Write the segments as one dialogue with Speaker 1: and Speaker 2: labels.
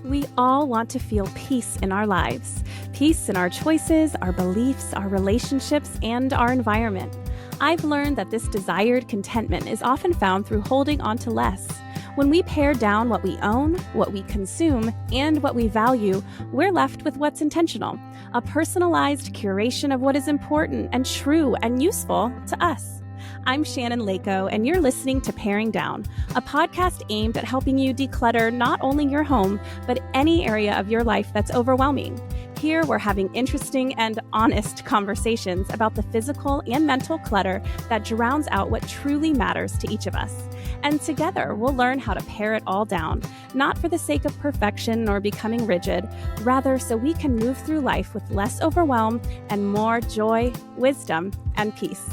Speaker 1: We all want to feel peace in our lives. Peace in our choices, our beliefs, our relationships, and our environment. I've learned that this desired contentment is often found through holding on to less. When we pare down what we own, what we consume, and what we value, we're left with what's intentional, a personalized curation of what is important and true and useful to us. I'm Shannon Leyko, and you're listening to Paring Down, a podcast aimed at helping you declutter not only your home, but any area of your life that's overwhelming. Here, we're having interesting and honest conversations about the physical and mental clutter that drowns out what truly matters to each of us. And together, we'll learn how to pare it all down, not for the sake of perfection or becoming rigid, rather so we can move through life with less overwhelm and more joy, wisdom, and peace.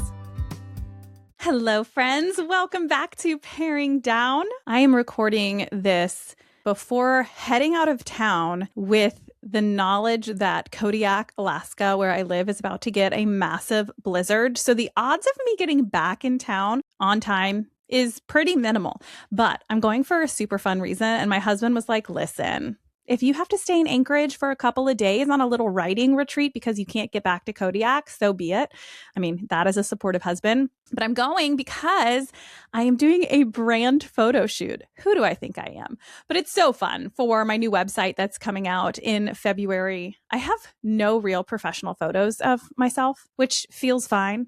Speaker 1: Hello, friends. Welcome back to Paring Down. I am recording this before heading out of town with the knowledge that Kodiak, Alaska, where I live, is about to get a massive blizzard. So the odds of me getting back in town on time is pretty minimal. But I'm going for a super fun reason. And my husband was like, listen, if you have to stay in Anchorage for a couple of days on a little writing retreat because you can't get back to Kodiak, so be it. I mean, that is a supportive husband. But I'm going because I am doing a brand photo shoot. Who do I think I am? But it's so fun for my new website that's coming out in February. I have no real professional photos of myself, which feels fine.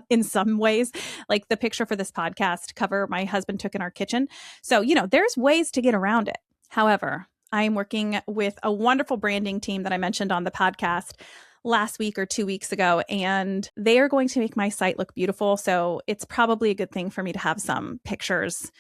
Speaker 1: In some ways, like the picture for this podcast cover my husband took in our kitchen. So, there's ways to get around it. However, I am working with a wonderful branding team that I mentioned on the podcast last week or 2 weeks ago, and they are going to make my site look beautiful. So it's probably a good thing for me to have some pictures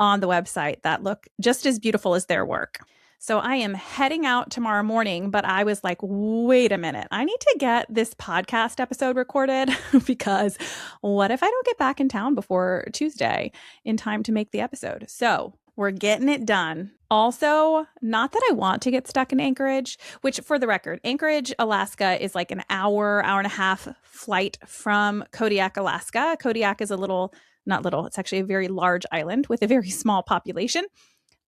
Speaker 1: on the website that look just as beautiful as their work. So I am heading out tomorrow morning, but I was like, wait a minute, I need to get this podcast episode recorded because what if I don't get back in town before Tuesday in time to make the episode? So we're getting it done. Also, not that I want to get stuck in Anchorage, which for the record, Anchorage, Alaska is like an hour and a half flight from Kodiak, Alaska. Kodiak is it's actually a very large island with a very small population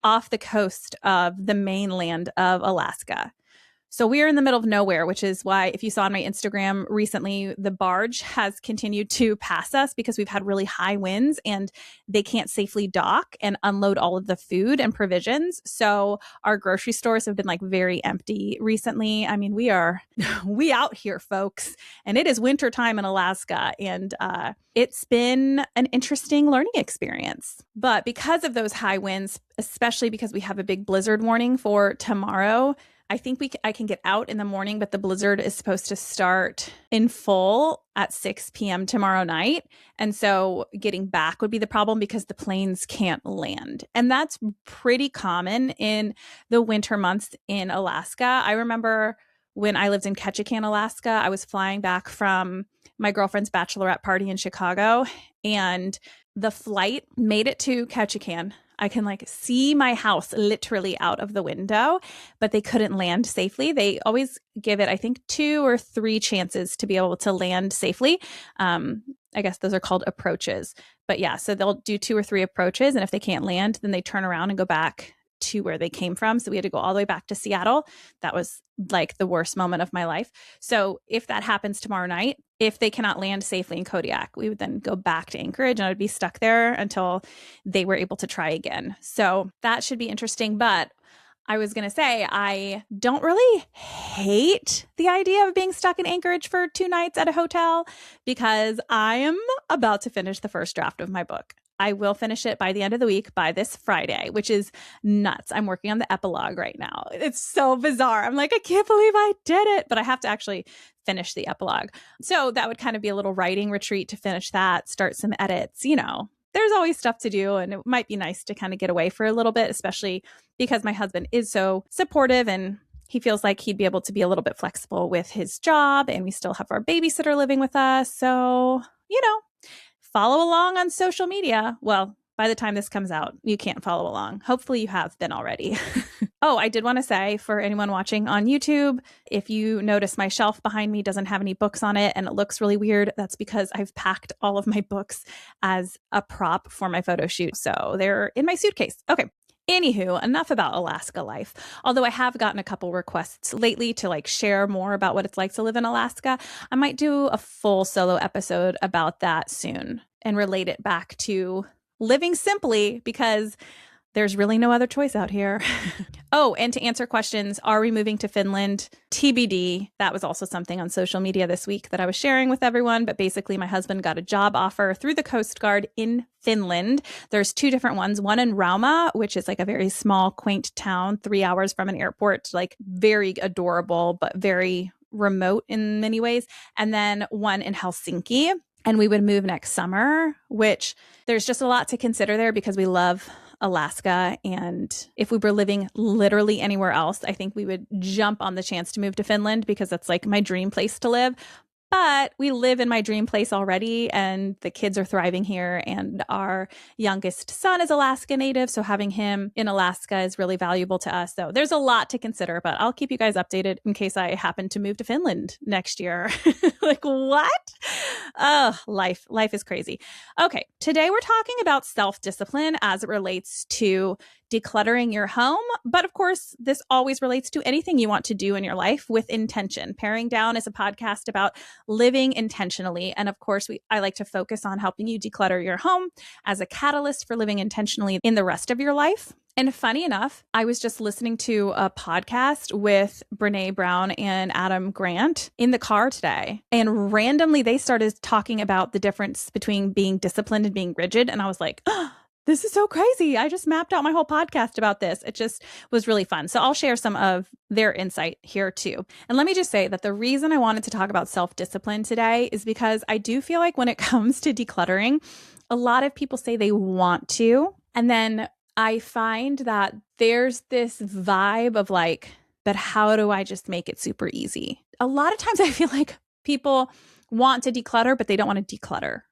Speaker 1: off the coast of the mainland of Alaska. So we are in the middle of nowhere, which is why if you saw on my Instagram recently, the barge has continued to pass us because we've had really high winds and they can't safely dock and unload all of the food and provisions. So our grocery stores have been like very empty recently. I mean, we out here, folks, and it is winter time in Alaska, and it's been an interesting learning experience. But because of those high winds, especially because we have a big blizzard warning for tomorrow, I think I can get out in the morning, but the blizzard is supposed to start in full at 6 p.m. tomorrow night. And so getting back would be the problem because the planes can't land. And that's pretty common in the winter months in Alaska. I remember when I lived in Ketchikan, Alaska, I was flying back from my girlfriend's bachelorette party in Chicago, and the flight made it to Ketchikan. I can see my house literally out of the window, but they couldn't land safely. They always give it, I think, 2 or 3 chances to be able to land safely. I guess those are called approaches. But yeah, so they'll do 2 or 3 approaches. And if they can't land, then they turn around and go back to where they came from. So we had to go all the way back to Seattle. That was like the worst moment of my life. So if that happens tomorrow night, if they cannot land safely in Kodiak, we would then go back to Anchorage and I would be stuck there until they were able to try again. So that should be interesting. But I was going to say, I don't really hate the idea of being stuck in Anchorage for 2 nights at a hotel because I am about to finish the first draft of my book. I will finish it by the end of the week, by this Friday, which is nuts. I'm working on the epilogue right now. It's so bizarre. I'm like, I can't believe I did it, but I have to actually finish the epilogue. So that would kind of be a little writing retreat to finish that, start some edits. There's always stuff to do, and it might be nice to kind of get away for a little bit, especially because my husband is so supportive and he feels like he'd be able to be a little bit flexible with his job, and we still have our babysitter living with us. So, follow along on social media. Well, by the time this comes out, you can't follow along. Hopefully you have been already. Oh, I did want to say for anyone watching on YouTube, if you notice my shelf behind me doesn't have any books on it and it looks really weird, that's because I've packed all of my books as a prop for my photo shoot. So they're in my suitcase. Okay. Anywho, enough about Alaska life. Although I have gotten a couple requests lately to share more about what it's like to live in Alaska. I might do a full solo episode about that soon and relate it back to living simply, because there's really no other choice out here. Oh, and to answer questions, are we moving to Finland? TBD. That was also something on social media this week that I was sharing with everyone. But basically, my husband got a job offer through the Coast Guard in Finland. There's two different ones. One in Rauma, which is a very small, quaint town, 3 hours from an airport, very adorable, but very remote in many ways. And then one in Helsinki. And we would move next summer, which there's just a lot to consider there because we love Alaska. And if we were living literally anywhere else, I think we would jump on the chance to move to Finland because that's my dream place to live. But we live in my dream place already, and the kids are thriving here, and our youngest son is Alaska native, so having him in Alaska is really valuable to us. So there's a lot to consider, but I'll keep you guys updated in case I happen to move to Finland next year. What? Oh, life is crazy. Okay, today we're talking about self-discipline as it relates to decluttering your home. But of course, this always relates to anything you want to do in your life with intention. Paring Down is a podcast about living intentionally. And of course, I like to focus on helping you declutter your home as a catalyst for living intentionally in the rest of your life. And funny enough, I was just listening to a podcast with Brene Brown and Adam Grant in the car today. And randomly, they started talking about the difference between being disciplined and being rigid. And I was like, oh, this is so crazy. I just mapped out my whole podcast about this. It just was really fun. So I'll share some of their insight here too. And let me just say that the reason I wanted to talk about self-discipline today is because I do feel like when it comes to decluttering, a lot of people say they want to. And then I find that there's this vibe of but how do I just make it super easy? A lot of times I feel like people want to declutter, but they don't want to declutter.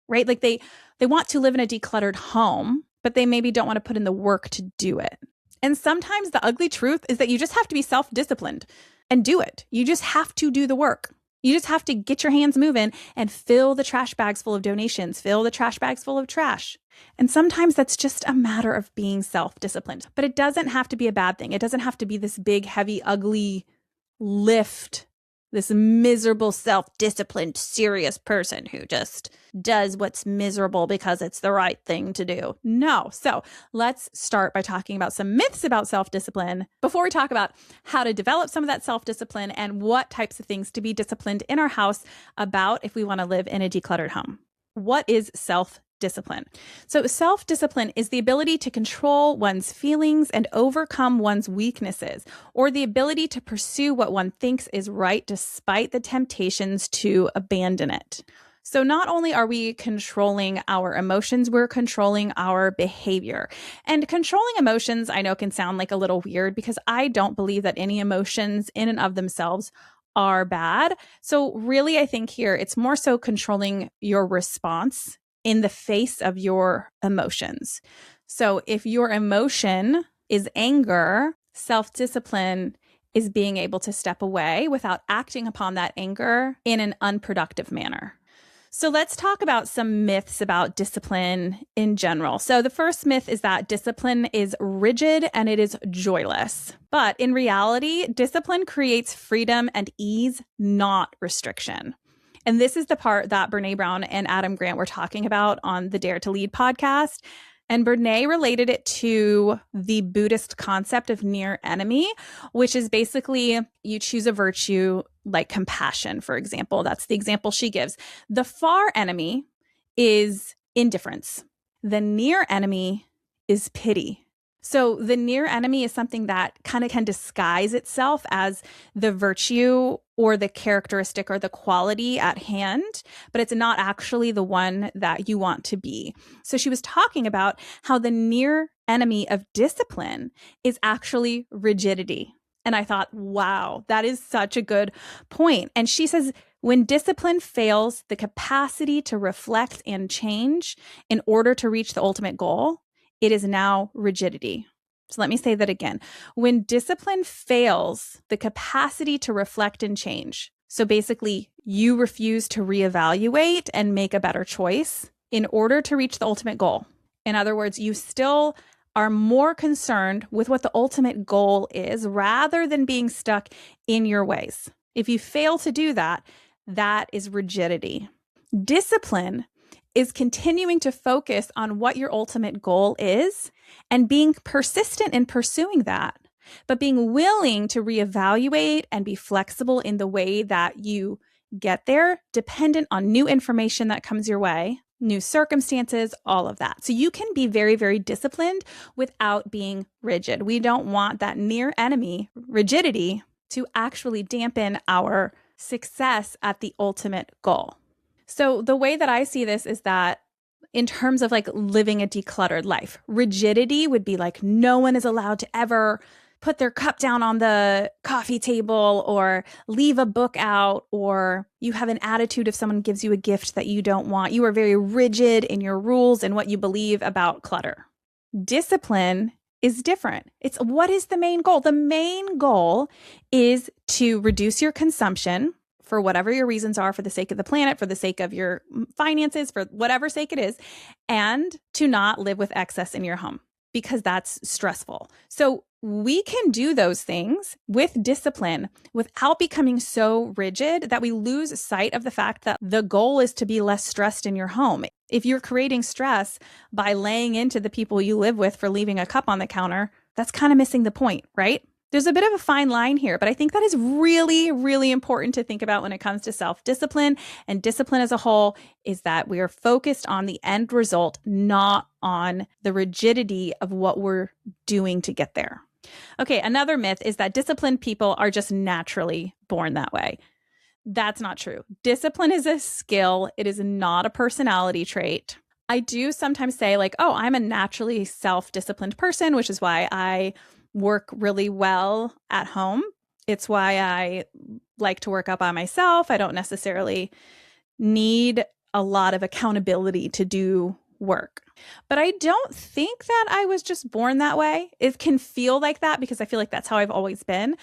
Speaker 1: Right? They want to live in a decluttered home, but they maybe don't want to put in the work to do it. And sometimes the ugly truth is that you just have to be self-disciplined and do it. You just have to do the work. You just have to get your hands moving and fill the trash bags full of donations, fill the trash bags full of trash. And sometimes that's just a matter of being self-disciplined. But it doesn't have to be a bad thing. It doesn't have to be this big, heavy, ugly lift, this miserable, self-disciplined, serious person who just does what's miserable because it's the right thing to do. No. So let's start by talking about some myths about self-discipline before we talk about how to develop some of that self-discipline and what types of things to be disciplined in our house about if we want to live in a decluttered home. What is self-discipline? So self-discipline is the ability to control one's feelings and overcome one's weaknesses, or the ability to pursue what one thinks is right despite the temptations to abandon it. So not only are we controlling our emotions, we're controlling our behavior. And controlling emotions, I know, can sound like a little weird because I don't believe that any emotions in and of themselves are bad. So really, I think here it's more so controlling your response in the face of your emotions. So if your emotion is anger, self-discipline is being able to step away without acting upon that anger in an unproductive manner. So let's talk about some myths about discipline in general. So the first myth is that discipline is rigid and it is joyless. But in reality, discipline creates freedom and ease, not restriction. And this is the part that Brene Brown and Adam Grant were talking about on the Dare to Lead podcast. And Brene related it to the Buddhist concept of near enemy, which is basically you choose a virtue like compassion, for example. That's the example she gives. The far enemy is indifference. The near enemy is pity. So the near enemy is something that kind of can disguise itself as the virtue or the characteristic or the quality at hand, but it's not actually the one that you want to be. So she was talking about how the near enemy of discipline is actually rigidity. And I thought, wow, that is such a good point. And she says, when discipline fails the capacity to reflect and change in order to reach the ultimate goal, it is now rigidity. So let me say that again. When discipline fails the capacity to reflect and change, so basically you refuse to reevaluate and make a better choice in order to reach the ultimate goal. In other words, you still are more concerned with what the ultimate goal is rather than being stuck in your ways. If you fail to do that, that is rigidity. Discipline is continuing to focus on what your ultimate goal is and being persistent in pursuing that, but being willing to reevaluate and be flexible in the way that you get there, dependent on new information that comes your way, new circumstances, all of that. So you can be very, very disciplined without being rigid. We don't want that near enemy, rigidity, to actually dampen our success at the ultimate goal. So the way that I see this is that in terms of like living a decluttered life, rigidity would be like no one is allowed to ever put their cup down on the coffee table or leave a book out, or you have an attitude if someone gives you a gift that you don't want. You are very rigid in your rules and what you believe about clutter. Discipline is different. It's what is the main goal? The main goal is to reduce your consumption for whatever your reasons are, for the sake of the planet, for the sake of your finances, for whatever sake it is, and to not live with excess in your home because that's stressful. So we can do those things with discipline without becoming so rigid that we lose sight of the fact that the goal is to be less stressed in your home. If you're creating stress by laying into the people you live with for leaving a cup on the counter, that's kind of missing the point, right? There's a bit of a fine line here, but I think that is really, really important to think about when it comes to self-discipline and discipline as a whole, is that we are focused on the end result, not on the rigidity of what we're doing to get there. Okay, another myth is that disciplined people are just naturally born that way. That's not true. Discipline is a skill. It is not a personality trait. I do sometimes say like, oh, I'm a naturally self-disciplined person, which is why I work really well at home. It's why I like to work out by myself. I don't necessarily need a lot of accountability to do work. But I don't think that I was just born that way. It can feel like that because I feel like that's how I've always been.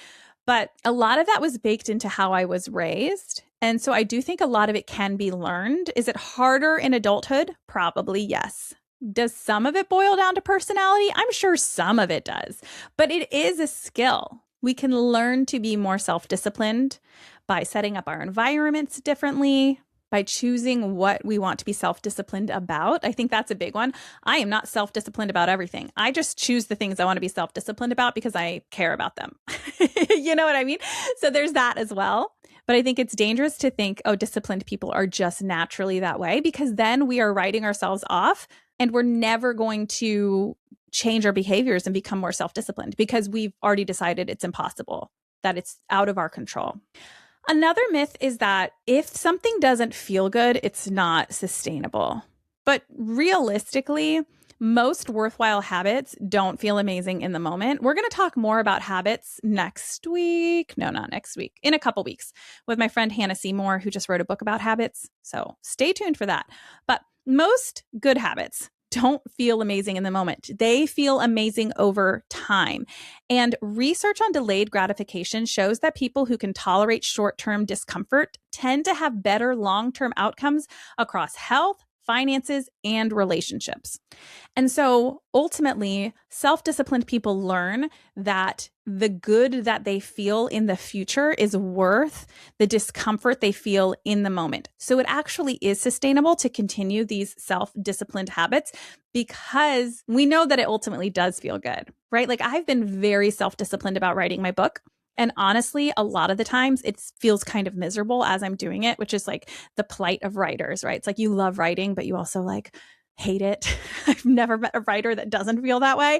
Speaker 1: But a lot of that was baked into how I was raised. And so I do think a lot of it can be learned. Is it harder in adulthood? Probably yes. Does some of it boil down to personality? I'm sure some of it does, but it is a skill. We can learn to be more self-disciplined by setting up our environments differently, by choosing what we want to be self-disciplined about. I think that's a big one. I am not self-disciplined about everything. I just choose the things I want to be self-disciplined about because I care about them. You know what I mean? So there's that as well. But I think it's dangerous to think, oh, disciplined people are just naturally that way, because then we are writing ourselves off and we're never going to change our behaviors and become more self-disciplined because we've already decided it's impossible, that it's out of our control. Another myth is that if something doesn't feel good, it's not sustainable. But realistically, most worthwhile habits don't feel amazing in the moment. We're going to talk more about habits next week. No, not next week. In a couple weeks with my friend Hannah Seymour, who just wrote a book about habits. So stay tuned for that. But most good habits don't feel amazing in the moment. They feel amazing over time. And research on delayed gratification shows that people who can tolerate short-term discomfort tend to have better long-term outcomes across health, finances, and relationships. And so ultimately, self-disciplined people learn that the good that they feel in the future is worth the discomfort they feel in the moment. So it actually is sustainable to continue these self-disciplined habits because we know that it ultimately does feel good, right? Like I've been very self-disciplined about writing my book. And honestly, a lot of the times it feels kind of miserable as I'm doing it, which is like the plight of writers, right? It's like you love writing, but you also like hate it. I've never met a writer that doesn't feel that way.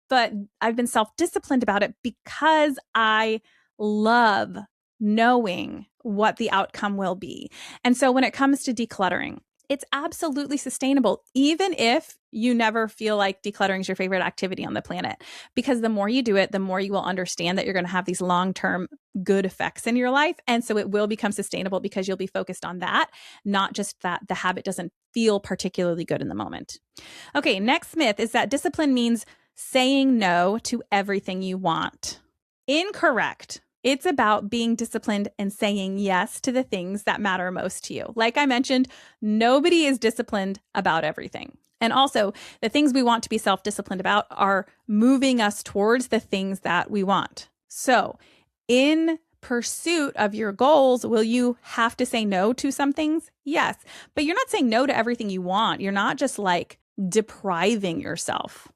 Speaker 1: But I've been self-disciplined about it because I love knowing what the outcome will be. And so when it comes to decluttering, it's absolutely sustainable, even if you never feel like decluttering is your favorite activity on the planet. Because the more you do it, the more you will understand that you're going to have these long-term good effects in your life. And so it will become sustainable because you'll be focused on that, not just that the habit doesn't feel particularly good in the moment. Okay, next myth is that discipline means saying no to everything you want. Incorrect. It's about being disciplined and saying yes to the things that matter most to you. Like I mentioned, nobody is disciplined about everything. And also, the things we want to be self-disciplined about are moving us towards the things that we want. So, in pursuit of your goals, will you have to say no to some things? Yes. But you're not saying no to everything you want. You're not just like depriving yourself.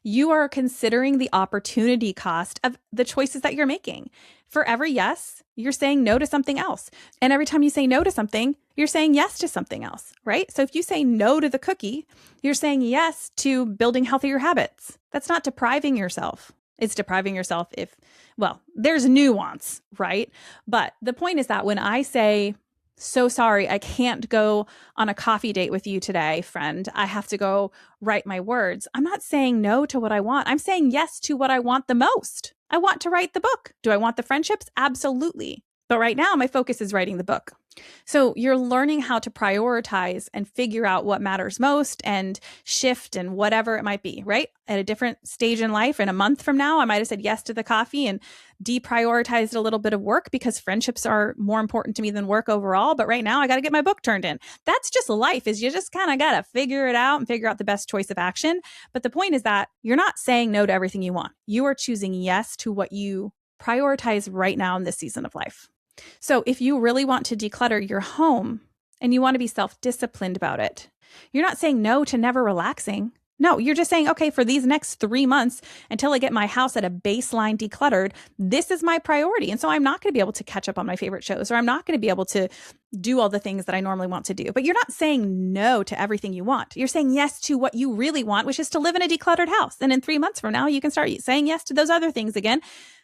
Speaker 1: You are considering the opportunity cost of the choices that you're making. For every yes, you're saying no to something else. And every time you say no to something, you're saying yes to something else, right? So if you say no to the cookie, you're saying yes to building healthier habits. That's not depriving yourself. It's depriving yourself if, well, there's nuance, right? But the point is that when I say, so sorry, I can't go on a coffee date with you today, friend. I have to go write my words. I'm not saying no to what I want. I'm saying yes to what I want the most. I want to write the book. Do I want the friendships? Absolutely. But right now, my focus is writing the book. So you're learning how to prioritize and figure out what matters most and shift and whatever it might be, right? At a different stage in life, in a month from now, I might have said yes to the coffee and deprioritized a little bit of work because friendships are more important to me than work overall. But right now, I got to get my book turned in. That's just life, is you just kind of got to figure it out and figure out the best choice of action. But the point is that you're not saying no to everything you want. You are choosing yes to what you prioritize right now in this season of life. So if you really want to declutter your home and you want to be self-disciplined about it, you're not saying no to never relaxing. No, you're just saying, okay, for these next 3 months until I get my house at a baseline decluttered, this is my priority. And so I'm not going to be able to catch up on my favorite shows, or I'm not going to be able to do all the things that I normally want to do. But you're not saying no to everything you want. You're saying yes to what you really want, which is to live in a decluttered house. And in 3 months from now, you can start saying yes to those other things again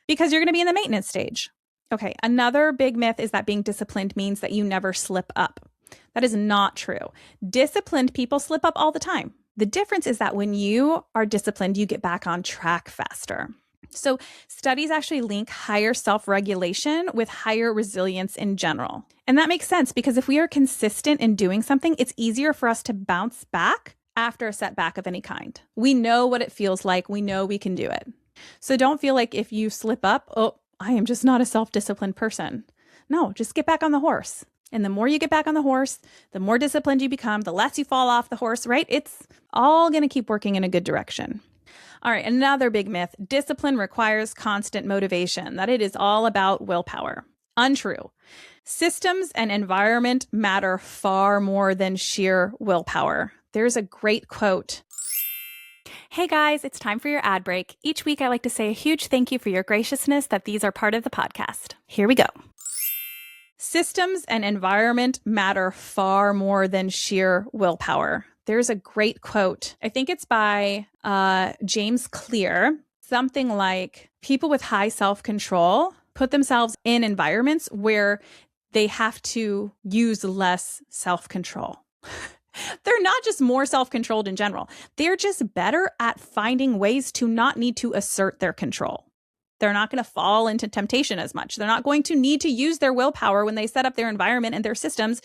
Speaker 1: because you're going to be in the maintenance stage. Okay, another big myth is that being disciplined means that you never slip up. That is not true. Disciplined people slip up all the time. The difference is that when you are disciplined, you get back on track faster. So studies actually link higher self-regulation with higher resilience in general. And that makes sense because if we are consistent in doing something, it's easier for us to bounce back after a setback of any kind. We know what it feels like. We know we can do it. So don't feel like if you slip up, oh, I am just not a self-disciplined person. No, just get back on the horse. And the more you get back on the horse, the more disciplined you become, the less you fall off the horse, right? It's all going to keep working in a good direction. All right, another big myth, discipline requires constant motivation, that it is all about willpower. Untrue. Systems and environment matter far more than sheer willpower. There's a great quote. Hey guys, it's time for your ad break. Each week I like to say a huge thank you for your graciousness that these are part of the podcast. Here we go. Systems and environment matter far more than sheer willpower. There's a great quote. I think it's by James Clear. Something like, people with high self-control put themselves in environments where they have to use less self-control. They're not just more self-controlled in general. They're just better at finding ways to not need to assert their control. They're not going to fall into temptation as much. They're not going to need to use their willpower when they set up their environment and their systems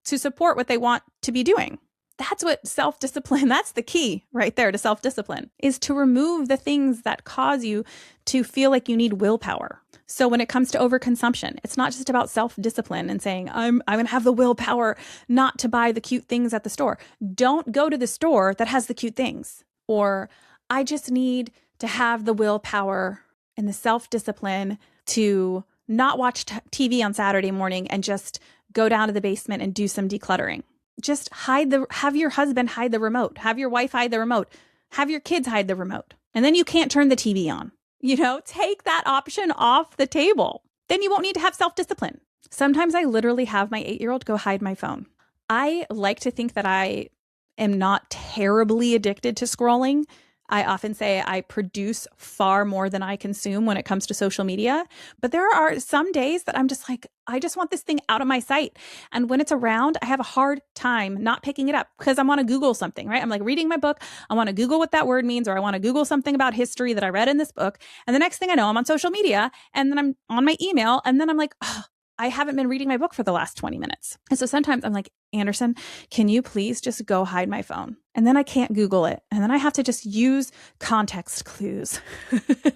Speaker 1: to support what they want to be doing. That's what self-discipline, that's the key right there to self-discipline, is to remove the things that cause you to feel like you need willpower. So when it comes to overconsumption, it's not just about self-discipline and saying, I'm going to have the willpower not to buy the cute things at the store. Don't go to the store that has the cute things. Or I just need to have the willpower and the self-discipline to not watch TV on Saturday morning and just go down to the basement and do some decluttering. Just have your husband hide the remote, have your wife hide the remote, have your kids hide the remote. And then you can't turn the TV on. Take that option off the table. Then you won't need to have self-discipline. Sometimes I literally have my 8-year-old go hide my phone. I like to think that I am not terribly addicted to scrolling. I often say I produce far more than I consume when it comes to social media. But there are some days that I'm just like, I just want this thing out of my sight. And when it's around, I have a hard time not picking it up because I want to Google something, right? I'm like reading my book. I want to Google what that word means, or I want to Google something about history that I read in this book. And the next thing I know, I'm on social media and then I'm on my email. And then I'm like, oh, I haven't been reading my book for the last 20 minutes. And so sometimes I'm like, Anderson, can you please just go hide my phone? And then I can't Google it. And then I have to just use context clues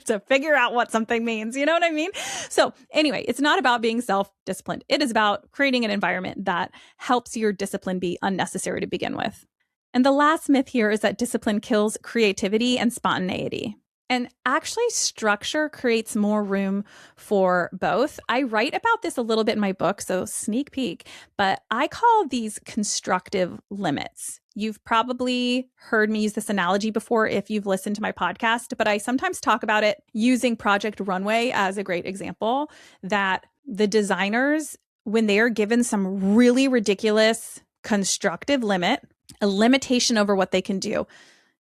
Speaker 1: to figure out what something means. You know what I mean? So anyway, it's not about being self-disciplined. It is about creating an environment that helps your discipline be unnecessary to begin with. And the last myth here is that discipline kills creativity and spontaneity. And actually, structure creates more room for both. I write about this a little bit in my book, so sneak peek, but I call these constructive limits. You've probably heard me use this analogy before if you've listened to my podcast, but I sometimes talk about it using Project Runway as a great example, that the designers, when they are given some really ridiculous constructive limit, a limitation over what they can do,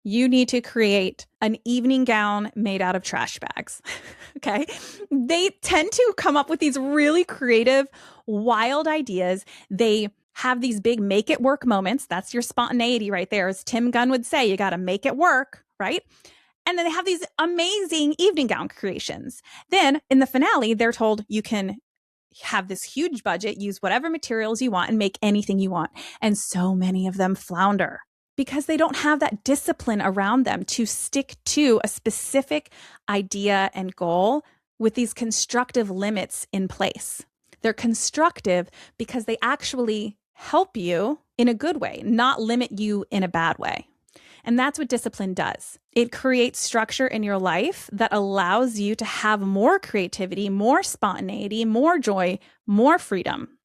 Speaker 1: you need to create an evening gown made out of trash bags. Okay. They tend to come up with these really creative, wild ideas. They have these big make it work moments. That's your spontaneity right there. As Tim Gunn would say, you got to make it work, right? And then they have these amazing evening gown creations. Then in the finale, they're told you can have this huge budget, use whatever materials you want, and make anything you want. And so many of them flounder because they don't have that discipline around them to stick to a specific idea and goal with these constructive limits in place. They're constructive because they actually help you in a good way, not limit you in a bad way. And that's what discipline does. It creates structure in your life that allows you to have more creativity, more spontaneity, more joy, more freedom.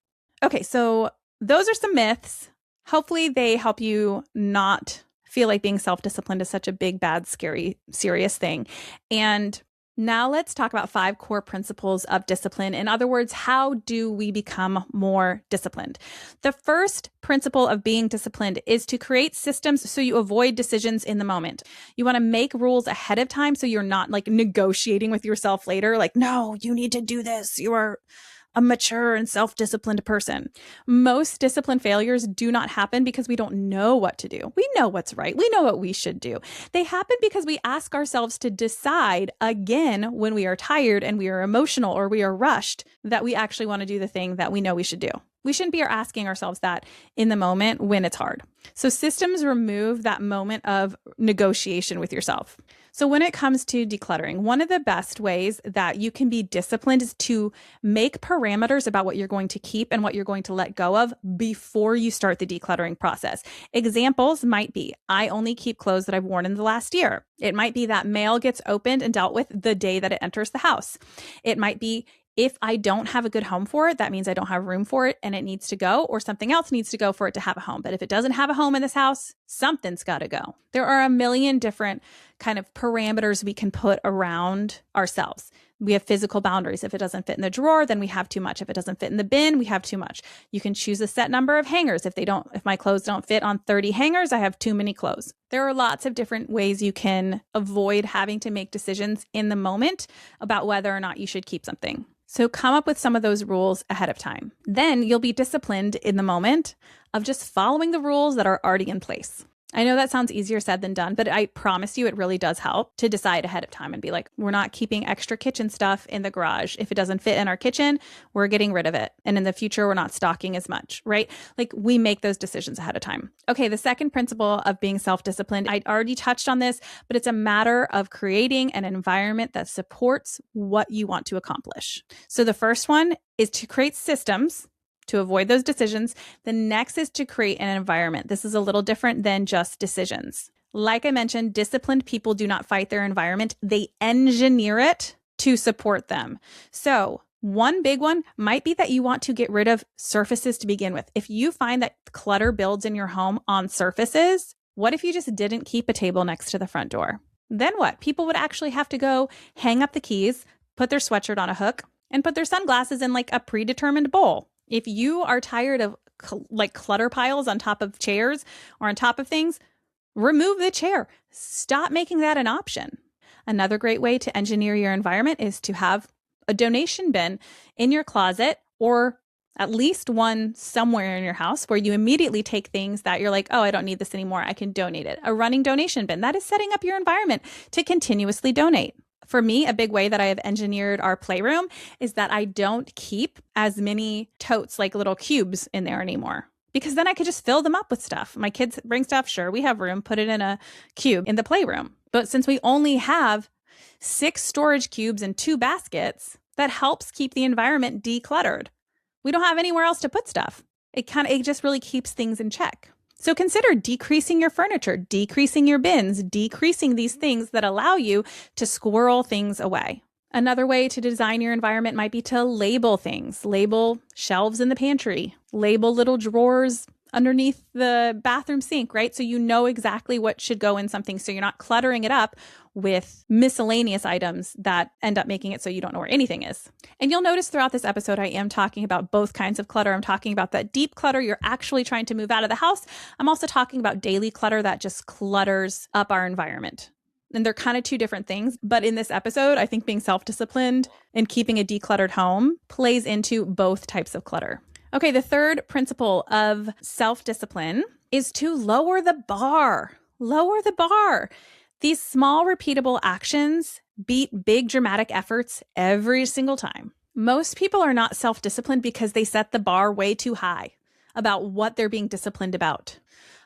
Speaker 1: Okay, so those are some myths. Hopefully they help you not feel like being self-disciplined is such a big, bad, scary, serious thing. And now let's talk about 5 core principles of discipline. In other words, how do we become more disciplined? The first principle of being disciplined is to create systems so you avoid decisions in the moment. You want to make rules ahead of time so you're not like negotiating with yourself later, like, no, you need to do this. You are a mature and self-disciplined person. Most discipline failures do not happen because we don't know what to do. We know what's right. We know what we should do. They happen because we ask ourselves to decide again when we are tired and we are emotional or we are rushed that we actually want to do the thing that we know we should do. We shouldn't be asking ourselves that in the moment when it's hard. So systems remove that moment of negotiation with yourself. So when it comes to decluttering, one of the best ways that you can be disciplined is to make parameters about what you're going to keep and what you're going to let go of before you start the decluttering process. Examples might be, I only keep clothes that I've worn in the last year. It might be that mail gets opened and dealt with the day that it enters the house. It might be, if I don't have a good home for it, that means I don't have room for it and it needs to go, or something else needs to go for it to have a home. But if it doesn't have a home in this house, something's got to go. There are a million different kind of parameters we can put around ourselves. We have physical boundaries. If it doesn't fit in the drawer, then we have too much. If it doesn't fit in the bin, we have too much. You can choose a set number of hangers. If my clothes don't fit on 30 hangers, I have too many clothes. There are lots of different ways you can avoid having to make decisions in the moment about whether or not you should keep something. So come up with some of those rules ahead of time. Then you'll be disciplined in the moment of just following the rules that are already in place. I know that sounds easier said than done, but I promise you it really does help to decide ahead of time and be like, we're not keeping extra kitchen stuff in the garage. If it doesn't fit in our kitchen, we're getting rid of it. And in the future, we're not stocking as much, right? Like we make those decisions ahead of time. Okay, the second principle of being self-disciplined, I already touched on this, but it's a matter of creating an environment that supports what you want to accomplish. So the first one is to create systems to avoid those decisions. The next is to create an environment. This is a little different than just decisions. Like I mentioned, disciplined people do not fight their environment. They engineer it to support them. So one big one might be that you want to get rid of surfaces to begin with. If you find that clutter builds in your home on surfaces, what if you just didn't keep a table next to the front door? Then what? People would actually have to go hang up the keys, put their sweatshirt on a hook, and put their sunglasses in like a predetermined bowl. If you are tired of like clutter piles on top of chairs or on top of things, remove the chair. Stop making that an option. Another great way to engineer your environment is to have a donation bin in your closet, or at least one somewhere in your house where you immediately take things that you're like, oh, I don't need this anymore. I can donate it. A running donation bin. That is setting up your environment to continuously donate. For me, a big way that I have engineered our playroom is that I don't keep as many totes, like little cubes in there anymore, because then I could just fill them up with stuff. My kids bring stuff. Sure, we have room, put it in a cube in the playroom. But since we only have 6 storage cubes and 2 baskets, that helps keep the environment decluttered. We don't have anywhere else to put stuff. It just really keeps things in check. So consider decreasing your furniture, decreasing your bins, decreasing these things that allow you to squirrel things away. Another way to design your environment might be to label things, label shelves in the pantry, label little drawers underneath the bathroom sink, right? So you know exactly what should go in something, so you're not cluttering it up with miscellaneous items that end up making it so you don't know where anything is. And you'll notice throughout this episode, I am talking about both kinds of clutter. I'm talking about that deep clutter you're actually trying to move out of the house. I'm also talking about daily clutter that just clutters up our environment. And they're kind of two different things. But in this episode, I think being self-disciplined and keeping a decluttered home plays into both types of clutter. Okay, the third principle of self-discipline is to lower the bar. Lower the bar. These small, repeatable actions beat big, dramatic efforts every single time. Most people are not self-disciplined because they set the bar way too high about what they're being disciplined about.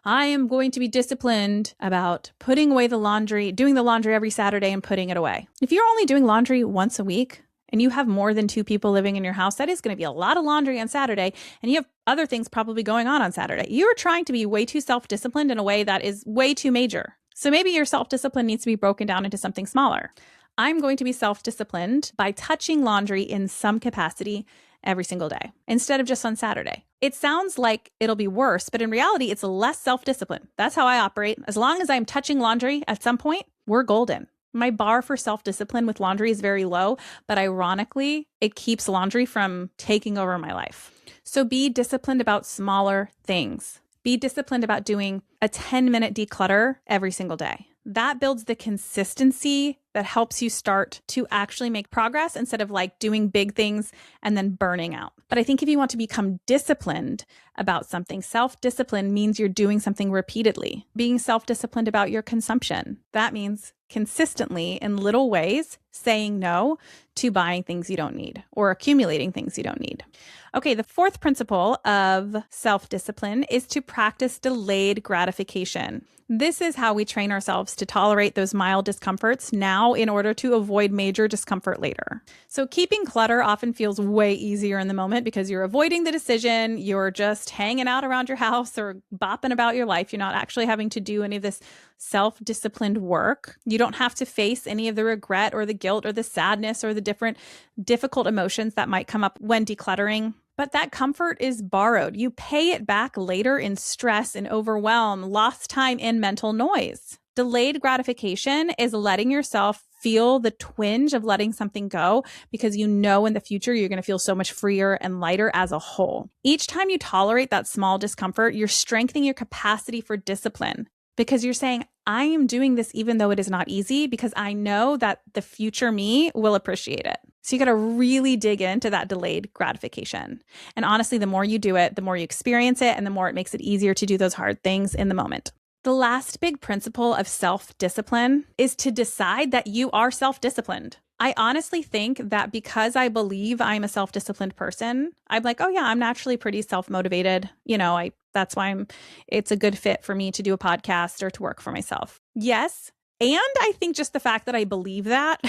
Speaker 1: I am going to be disciplined about putting away the laundry, doing the laundry every Saturday and putting it away. If you're only doing laundry once a week and you have more than 2 people living in your house, that is going to be a lot of laundry on Saturday, and you have other things probably going on Saturday. You are trying to be way too self-disciplined in a way that is way too major. So maybe your self-discipline needs to be broken down into something smaller. I'm going to be self-disciplined by touching laundry in some capacity every single day instead of just on Saturday. It sounds like it'll be worse, but in reality, it's less self-discipline. That's how I operate. As long as I'm touching laundry at some point, we're golden. My bar for self-discipline with laundry is very low, but ironically, it keeps laundry from taking over my life. So be disciplined about smaller things. Be disciplined about doing a 10-minute declutter every single day. That builds the consistency that helps you start to actually make progress instead of like doing big things and then burning out. But I think if you want to become disciplined about something, self-discipline means you're doing something repeatedly. Being self-disciplined about your consumption, that means consistently in little ways saying no to buying things you don't need or accumulating things you don't need. Okay, the fourth principle of self-discipline is to practice delayed gratification. This is how we train ourselves to tolerate those mild discomforts now in order to avoid major discomfort later. So keeping clutter often feels way easier in the moment because you're avoiding the decision, you're just hanging out around your house or bopping about your life. You're not actually having to do any of this self-disciplined work. You don't have to face any of the regret or the guilt or the sadness or the different difficult emotions that might come up when decluttering. But that comfort is borrowed. You pay it back later in stress and overwhelm, lost time, and mental noise. Delayed gratification is letting yourself feel the twinge of letting something go because you know in the future you're going to feel so much freer and lighter as a whole. Each time you tolerate that small discomfort, you're strengthening your capacity for discipline because you're saying, I am doing this even though it is not easy because I know that the future me will appreciate it. So you got to really dig into that delayed gratification. And honestly, the more you do it, the more you experience it, and the more it makes it easier to do those hard things in the moment. The last big principle of self-discipline is to decide that you are self-disciplined. I honestly think that because I believe I'm a self-disciplined person, I'm like, oh yeah, I'm naturally pretty self-motivated. That's why it's a good fit for me to do a podcast or to work for myself. Yes. And I think just the fact that I believe that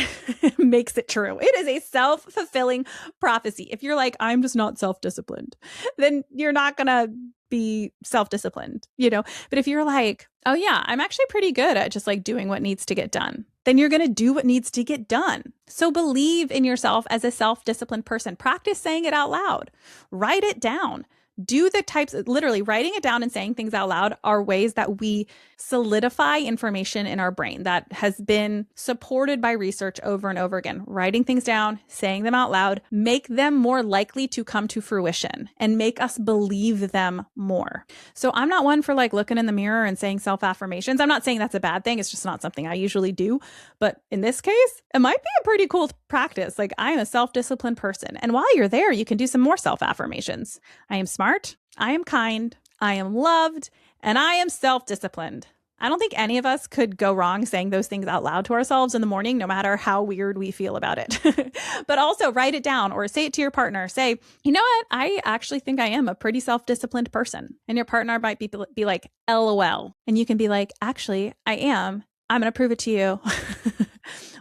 Speaker 1: makes it true. It is a self-fulfilling prophecy. If you're like, I'm just not self-disciplined, then you're not going to be self-disciplined, But if you're like, oh yeah, I'm actually pretty good at just like doing what needs to get done, then you're going to do what needs to get done. So believe in yourself as a self-disciplined person. Practice saying it out loud. Write it down. Do the types, literally writing it down and saying things out loud are ways that we solidify information in our brain that has been supported by research over and over again. Writing things down, saying them out loud, make them more likely to come to fruition and make us believe them more. So I'm not one for like looking in the mirror and saying self-affirmations. I'm not saying that's a bad thing. It's just not something I usually do. But in this case, it might be a pretty cool practice. Like I am a self-disciplined person. And while you're there, you can do some more self-affirmations. I am smart. I am kind, I am loved, and I am self-disciplined. I don't think any of us could go wrong saying those things out loud to ourselves in the morning, no matter how weird we feel about it. But also write it down or say it to your partner. Say, you know what? I actually think I am a pretty self-disciplined person. And your partner might be like, LOL. And you can be like, actually, I am. I'm going to prove it to you.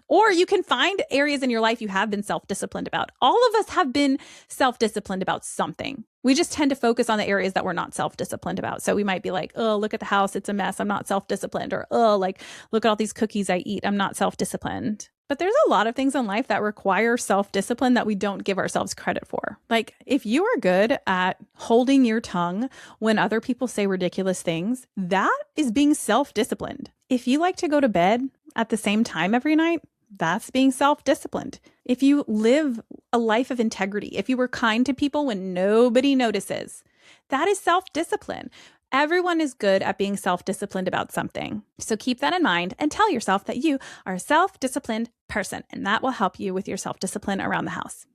Speaker 1: Or you can find areas in your life you have been self-disciplined about. All of us have been self-disciplined about something. We just tend to focus on the areas that we're not self-disciplined about. So we might be like, oh, look at the house. It's a mess. I'm not self-disciplined. Or, oh, like, look at all these cookies I eat. I'm not self-disciplined. But there's a lot of things in life that require self-discipline that we don't give ourselves credit for. Like, if you are good at holding your tongue when other people say ridiculous things, that is being self-disciplined. If you like to go to bed at the same time every night, that's being self-disciplined. If you live a life of integrity, if you were kind to people when nobody notices, that is self-discipline. Everyone is good at being self-disciplined about something. So keep that in mind and tell yourself that you are a self-disciplined person, and that will help you with your self-discipline around the house.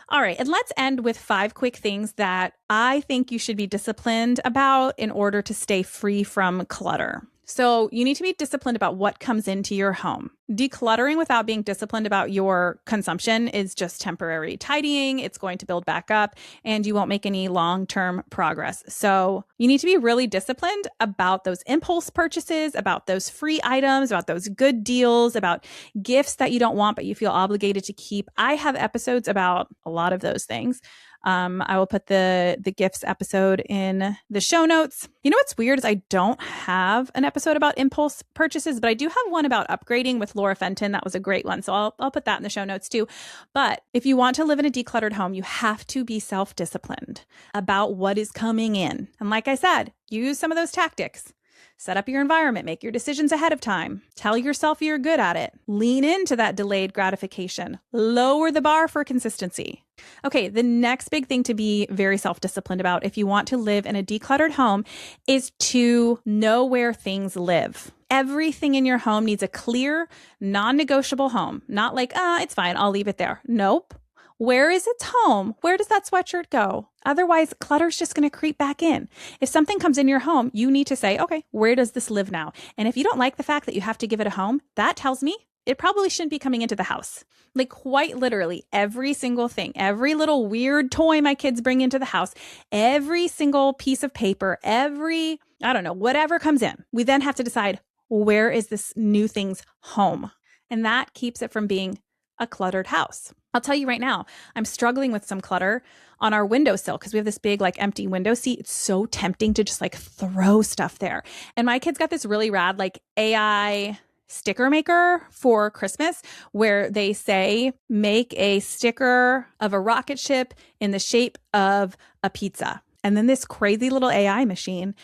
Speaker 1: All right, and let's end with 5 quick things that I think you should be disciplined about in order to stay free from clutter. So you need to be disciplined about what comes into your home. Decluttering without being disciplined about your consumption is just temporary tidying. It's going to build back up and you won't make any long-term progress. So you need to be really disciplined about those impulse purchases, about those free items, about those good deals, about gifts that you don't want but you feel obligated to keep. I have episodes about a lot of those things. I will put the gifts episode in the show notes. You know what's weird is I don't have an episode about impulse purchases, but I do have one about upgrading with Laura Fenton. That was a great one. So I'll put that in the show notes too. But if you want to live in a decluttered home, you have to be self-disciplined about what is coming in. And like I said, use some of those tactics. Set up your environment, make your decisions ahead of time. Tell yourself you're good at it. Lean into that delayed gratification. Lower the bar for consistency. Okay, the next big thing to be very self-disciplined about if you want to live in a decluttered home is to know where things live. Everything in your home needs a clear, non-negotiable home. Not like, it's fine, I'll leave it there. Nope. Where is its home? Where does that sweatshirt go? Otherwise, clutter's just going to creep back in. If something comes in your home, you need to say, okay, where does this live now? And if you don't like the fact that you have to give it a home, that tells me it probably shouldn't be coming into the house. Like quite literally every single thing, every little weird toy my kids bring into the house, every single piece of paper, whatever comes in, we then have to decide, where is this new thing's home? And that keeps it from being a cluttered house. I'll tell you right now, I'm struggling with some clutter on our windowsill because we have this big empty window seat. It's so tempting to just throw stuff there. And my kids got this really rad AI sticker maker for Christmas where they say, make a sticker of a rocket ship in the shape of a pizza. And then this crazy little AI machine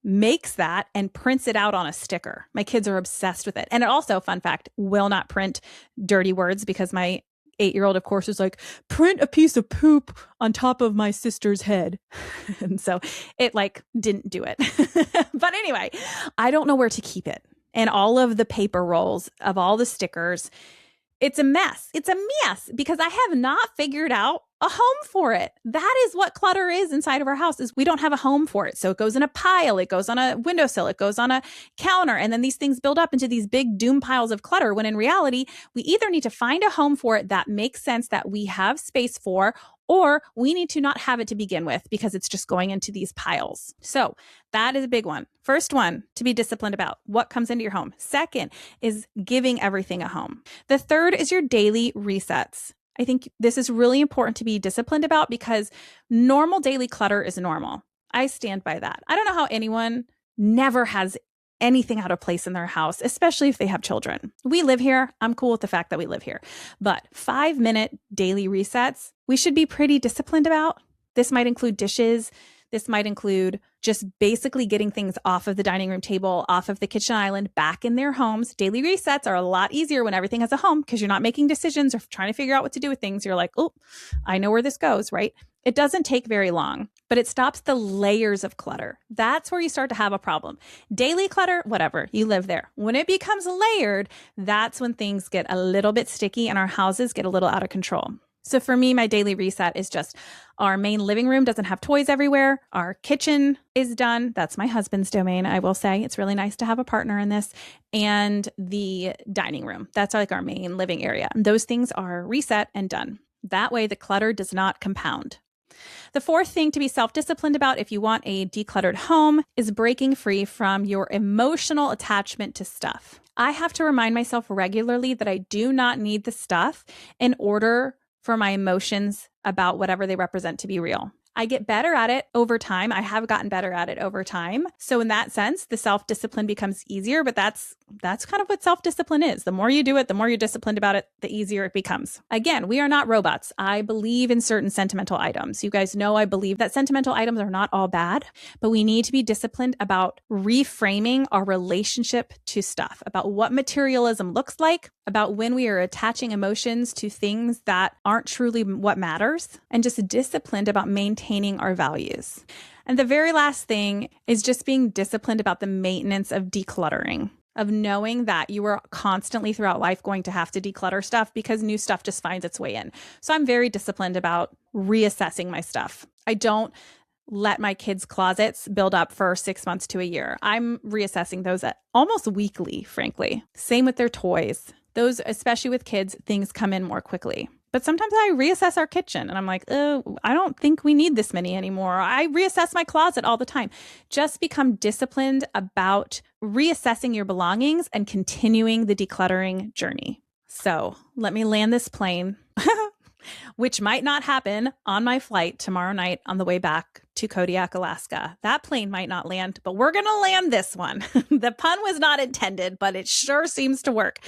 Speaker 1: makes that and prints it out on a sticker. My kids are obsessed with it. And it also, fun fact, will not print dirty words because my 8-year-old, of course, was like, print a piece of poop on top of my sister's head. And so it didn't do it. But anyway, I don't know where to keep it. And all of the paper rolls of all the stickers, it's a mess. It's a mess because I have not figured out a home for it. That is what clutter is inside of our house, is we don't have a home for it. So it goes in a pile, it goes on a windowsill, it goes on a counter, and then these things build up into these big doom piles of clutter when in reality, we either need to find a home for it that makes sense that we have space for, or we need to not have it to begin with because it's just going into these piles. So that is a big one. First one to be disciplined about, what comes into your home. Second is giving everything a home. The third is your daily resets. I think this is really important to be disciplined about because normal daily clutter is normal. I stand by that. I don't know how anyone never has anything out of place in their house, especially if they have children. We live here. I'm cool with the fact that we live here. But 5-minute daily resets, we should be pretty disciplined about. This might include dishes. This might include just basically getting things off of the dining room table, off of the kitchen island, back in their homes. Daily resets are a lot easier when everything has a home because you're not making decisions or trying to figure out what to do with things. You're like, oh, I know where this goes, right? It doesn't take very long, but it stops the layers of clutter. That's where you start to have a problem. Daily clutter, whatever, you live there. When it becomes layered, that's when things get a little bit sticky and our houses get a little out of control. So for me, my daily reset is just our main living room doesn't have toys everywhere. Our kitchen is done. That's my husband's domain, I will say. It's really nice to have a partner in this. And the dining room, that's our main living area. And those things are reset and done. That way the clutter does not compound. The fourth thing to be self-disciplined about if you want a decluttered home is breaking free from your emotional attachment to stuff. I have to remind myself regularly that I do not need the stuff in order for my emotions about whatever they represent to be real. I get better at it over time. I have gotten better at it over time. So in that sense, the self-discipline becomes easier, but that's kind of what self-discipline is. The more you do it, the more you're disciplined about it, the easier it becomes. Again, we are not robots. I believe in certain sentimental items. You guys know I believe that sentimental items are not all bad, but we need to be disciplined about reframing our relationship to stuff, about what materialism looks like, about when we are attaching emotions to things that aren't truly what matters, and just disciplined about maintaining our values. And the very last thing is just being disciplined about the maintenance of decluttering, of knowing that you are constantly throughout life going to have to declutter stuff because new stuff just finds its way in. So I'm very disciplined about reassessing my stuff. I don't let my kids' closets build up for 6 months to a year. I'm reassessing those almost weekly, frankly. Same with their toys. Those, especially with kids, things come in more quickly. But sometimes I reassess our kitchen and I'm like, oh, I don't think we need this many anymore. I reassess my closet all the time. Just become disciplined about reassessing your belongings and continuing the decluttering journey. So let me land this plane, which might not happen on my flight tomorrow night on the way back to Kodiak, Alaska. That plane might not land, but we're going to land this one. The pun was not intended, but it sure seems to work.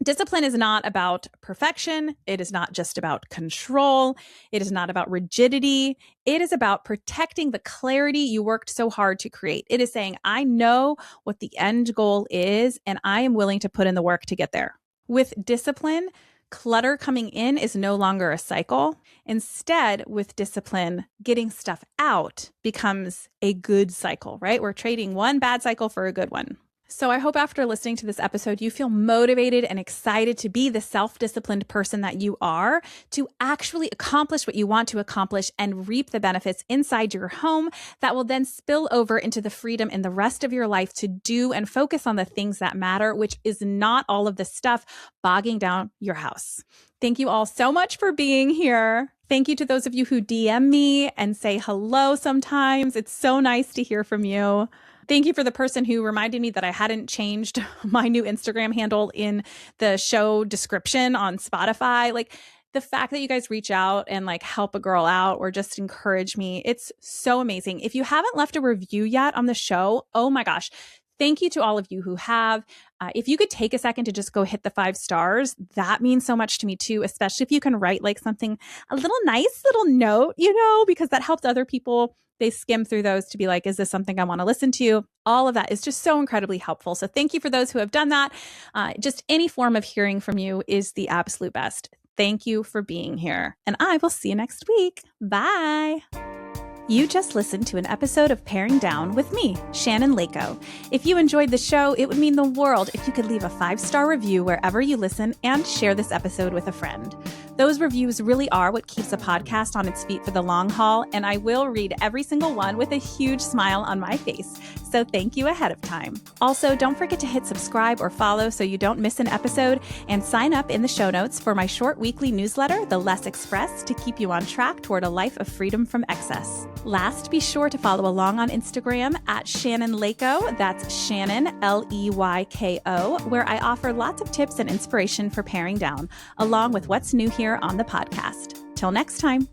Speaker 1: Discipline is not about perfection. It is not just about control. It is not about rigidity. It is about protecting the clarity you worked so hard to create. It is saying, I know what the end goal is, and I am willing to put in the work to get there. With discipline, clutter coming in is no longer a cycle. Instead, with discipline, getting stuff out becomes a good cycle, right? We're trading one bad cycle for a good one. So I hope after listening to this episode, you feel motivated and excited to be the self-disciplined person that you are, to actually accomplish what you want to accomplish and reap the benefits inside your home that will then spill over into the freedom in the rest of your life to do and focus on the things that matter, which is not all of the stuff bogging down your house. Thank you all so much for being here. Thank you to those of you who DM me and say hello sometimes. It's so nice to hear from you. Thank you for the person who reminded me that I hadn't changed my new Instagram handle in the show description on Spotify. Like, the fact that you guys reach out and like help a girl out or just encourage me, it's so amazing. If you haven't left a review yet on the show, oh my gosh, thank you to all of you who have. If you could take a second to just go hit the 5 stars, that means so much to me too, especially if you can write like something, a little nice little note, because that helps other people. They skim through those to be like, is this something I want to listen to? All of that is just so incredibly helpful. So thank you for those who have done that. Just any form of hearing from you is the absolute best. Thank you for being here. And I will see you next week. Bye. You just listened to an episode of Paring Down with me, Shannon Leyko. If you enjoyed the show, it would mean the world if you could leave a 5-star review wherever you listen and share this episode with a friend. Those reviews really are what keeps a podcast on its feet for the long haul, and I will read every single one with a huge smile on my face. So thank you ahead of time. Also, don't forget to hit subscribe or follow so you don't miss an episode, and sign up in the show notes for my short weekly newsletter, The Less Express, to keep you on track toward a life of freedom from excess. Last, be sure to follow along on Instagram at Shannon Leyko. That's Shannon, Leyko, where I offer lots of tips and inspiration for paring down, along with what's new here on the podcast. Till next time.